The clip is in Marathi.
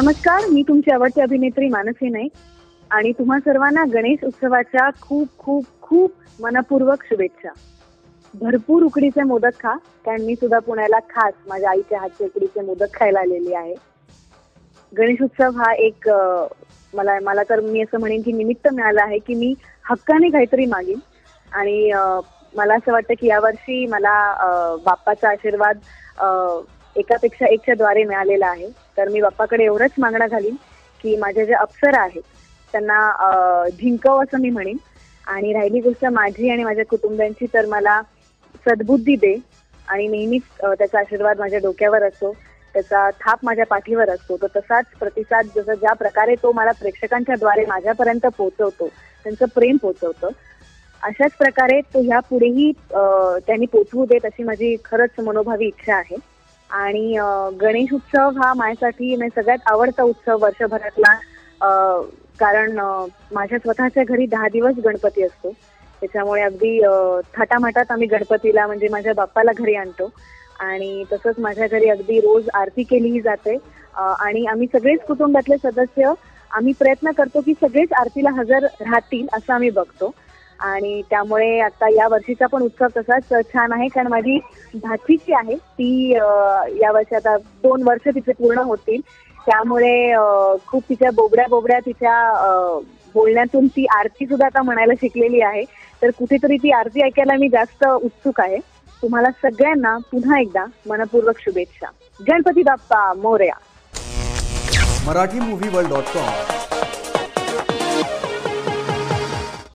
नमस्कार, मी तुमची आवडती अभिनेत्री मानसी नाईक आणि तुम्हा सर्वांना गणेश उत्सवाच्या खूप खूप खूप मनपूर्वक शुभेच्छा. भरपूर उकडीचे मोदक खा, कारण मी सुद्धा पुण्याला खास माझ्या आईच्या हातचे उकडीचे मोदक खायला आलेली आहे. गणेश उत्सव हा एक मला तर मी असं म्हणेन की निमित्त मिळालं आहे की मी हक्काने काहीतरी मागेन आणि मला असं वाटतं की यावर्षी मला बाप्पाचा आशीर्वाद एकापेक्षा एकच्या द्वारे मिळालेला आहे. तर मी बाप्पाकडे एवढंच मागणं घालीन की माझ्या ज्या अप्सरा आहेत त्यांना जिंकव असं मी म्हणेन. आणि राहिली गोष्ट माझी आणि माझ्या कुटुंबियांची, तर मला सद्बुद्धी दे आणि नेहमीच त्याचा आशीर्वाद माझ्या डोक्यावर असतो, त्याचा थाप माझ्या पाठीवर असतो. तर तसाच प्रतिसाद जसं ज्या प्रकारे तो मला प्रेक्षकांच्या द्वारे माझ्यापर्यंत पोहोचवतो, त्यांचं प्रेम पोहोचवतं, अशाच प्रकारे तो ह्या पुढेही त्यांनी पोचवू देत अशी माझी खरंच मनोभावी इच्छा आहे. आणि गणेश उत्सव हा माझ्यासाठी सगळ्यात आवडता उत्सव वर्षभरातला, कारण माझ्या स्वतःच्या घरी 10 दिवस गणपती असतो. त्याच्यामुळे अगदी थाटामाटात आम्ही गणपतीला म्हणजे माझ्या बाप्पाला घरी आणतो आणि तसंच माझ्या घरी अगदी रोज आरती केलीही जाते आणि आम्ही सगळेच कुटुंबातले सदस्य आम्ही प्रयत्न करतो की सगळेच आरतीला हजर राहतील असं आम्ही बघतो. आणि त्यामुळे आता या वर्षीचा पण उत्सव तसाच छान आहे, कारण माझी भाचीची आहे ती यावर्षी आता 2 वर्ष तिचे पूर्ण होतील. त्यामुळे खूप तिच्या बोबड्या तिच्या बोलण्यातून ती आरती सुद्धा आता म्हणायला शिकलेली आहे. तर कुठेतरी ती आरती ऐकायला मी जास्त उत्सुक आहे. तुम्हाला सगळ्यांना पुन्हा एकदा मनपूर्वक शुभेच्छा. गणपती बाप्पा मोरया. मराठीमूव्हीवर्ल्ड.com